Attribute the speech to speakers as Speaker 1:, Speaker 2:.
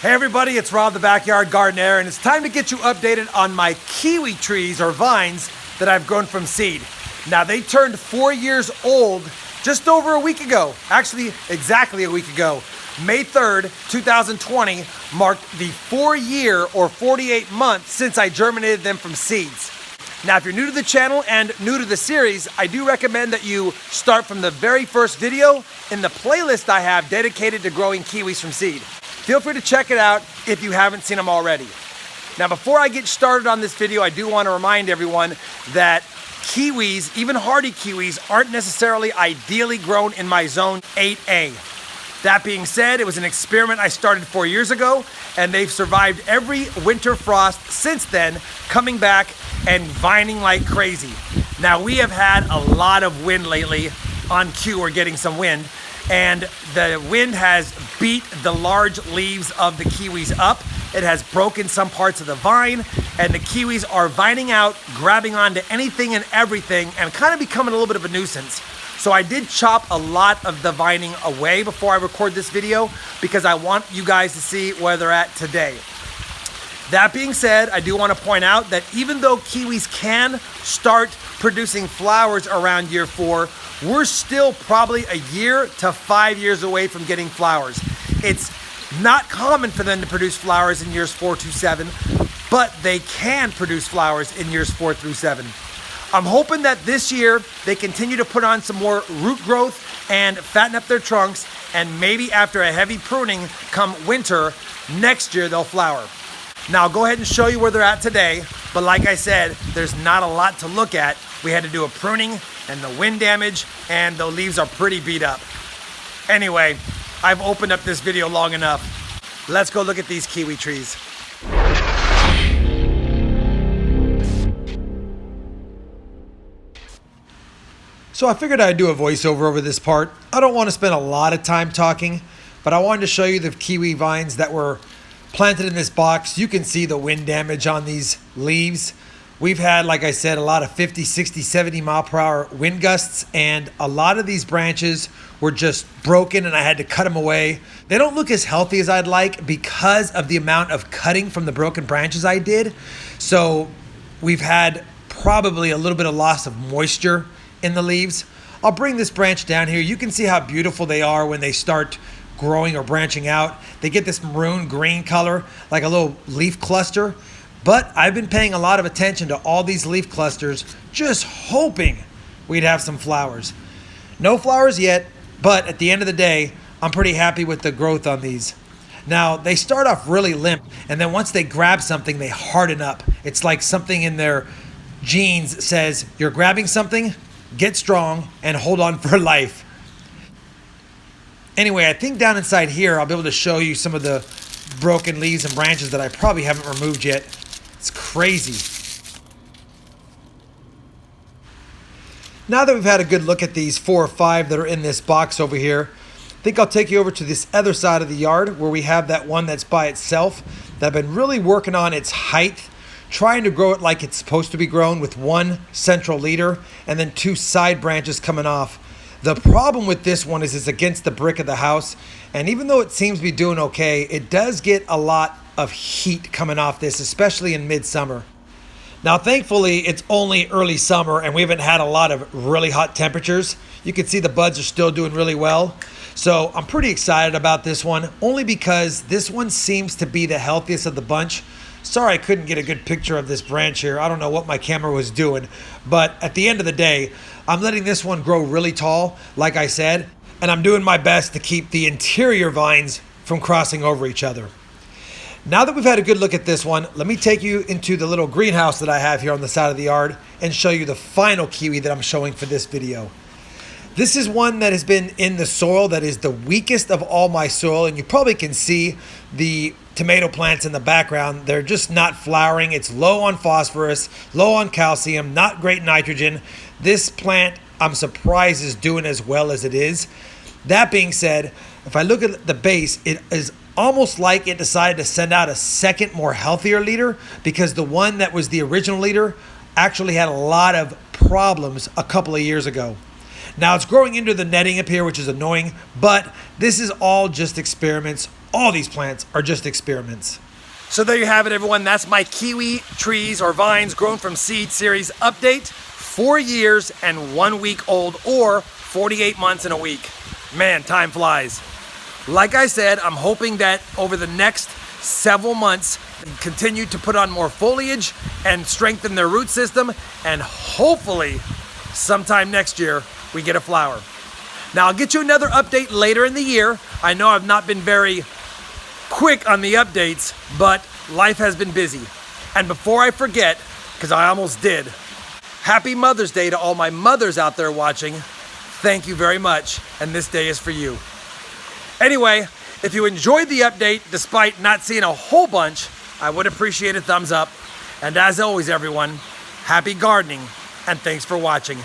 Speaker 1: Hey everybody, it's Rob the Backyard Gardener, and it's time to get you updated on my kiwi trees or vines that I've grown from seed. Now they turned 4 years old just over a week ago. Actually, exactly a week ago. May 3rd, 2020 marked the 4-year or 48 months since I germinated them from seeds. Now, if you're new to the channel and new to the series, I do recommend that you start from the very first video in the playlist I have dedicated to growing kiwis from seed. Feel free to check it out if you haven't seen them already. Now, before I get started on this video, I do want to remind everyone that kiwis, even hardy kiwis, aren't necessarily ideally grown in my zone 8A. That being said, it was an experiment I started 4 years ago, and they've survived every winter frost since then, coming back and vining like crazy. Now, we have had a lot of wind lately. On cue, we're getting some wind, and the wind has beat the large leaves of the kiwis up. It has broken some parts of the vine, and the kiwis are vining out, grabbing onto anything and everything, and kind of becoming a little bit of a nuisance. So I did chop a lot of the vining away before I record this video because I want you guys to see where they're at today. That being said, I do want to point out that even though kiwis can start producing flowers around year 4, we're still probably a year to 5 years away from getting flowers. It's not common for them to produce flowers in years 4 to 7, but they can produce flowers in years 4 through 7. I'm hoping that this year they continue to put on some more root growth and fatten up their trunks, and maybe after a heavy pruning come winter, next year they'll flower. Now I'll go ahead and show you where they're at today, but like I said, there's not a lot to look at. We had to do a pruning and the wind damage, and the leaves are pretty beat up. Anyway, I've opened up this video long enough. Let's go look at these kiwi trees. So I figured I'd do a voiceover over this part. I don't want to spend a lot of time talking, but I wanted to show you the kiwi vines that were planted in this box. You can see the wind damage on these leaves. We've had, like I said, a lot of 50, 60, 70 mile per hour wind gusts, and a lot of these branches were just broken and I had to cut them away. They don't look as healthy as I'd like because of the amount of cutting from the broken branches I did. So we've had probably a little bit of loss of moisture in the leaves. I'll bring this branch down here. You can see how beautiful they are when they start growing or branching out. They get this maroon green color, like a little leaf cluster. But I've been paying a lot of attention to all these leaf clusters, just hoping we'd have some flowers. No flowers yet, but at the end of the day, I'm pretty happy with the growth on these. Now, they start off really limp, and then once they grab something, they harden up. It's like something in their genes says, you're grabbing something, get strong, and hold on for life. Anyway, I think down inside here, I'll be able to show you some of the broken leaves and branches that I probably haven't removed yet. It's crazy. Now that we've had a good look at these 4 or 5 that are in this box over here, I think I'll take you over to this other side of the yard where we have that one that's by itself that I've been really working on its height, trying to grow it like it's supposed to be grown with one central leader and then 2 side branches coming off. The problem with this one is it's against the brick of the house, and even though it seems to be doing okay, it does get a lot of heat coming off this, especially in midsummer. Now, thankfully, it's only early summer and we haven't had a lot of really hot temperatures. You can see the buds are still doing really well. So I'm pretty excited about this one, only because this one seems to be the healthiest of the bunch. Sorry I couldn't get a good picture of this branch here. I don't know what my camera was doing, but at the end of the day, I'm letting this one grow really tall, like I said, and I'm doing my best to keep the interior vines from crossing over each other. Now that we've had a good look at this one, let me take you into the little greenhouse that I have here on the side of the yard and show you the final kiwi that I'm showing for this video. This is one that has been in the soil that is the weakest of all my soil, and you probably can see the tomato plants in the background. They're just not flowering. It's low on phosphorus, low on calcium, not great nitrogen. This plant, I'm surprised, is doing as well as it is. That being said, if I look at the base, it is almost like it decided to send out a second, more healthier leader, because the one that was the original leader actually had a lot of problems a couple of years ago. Now it's growing into the netting up here, which is annoying, but this is all just experiments. all these plants are just experiments. So there you have it, everyone. That's my kiwi trees or vines grown from seed series update. 4 years and 1 week old, or 48 months and a week. Man, time flies. Like I said, I'm hoping that over the next several months, continue to put on more foliage and strengthen their root system, and hopefully sometime next year we get a flower. Now I'll get you another update later in the year. I know I've not been very quick on the updates, but life has been busy. And before I forget, because I almost did, happy Mother's Day to all my mothers out there watching. Thank you very much, and this day is for you. Anyway, if you enjoyed the update despite not seeing a whole bunch, I would appreciate a thumbs up. And as always, everyone, happy gardening, and thanks for watching.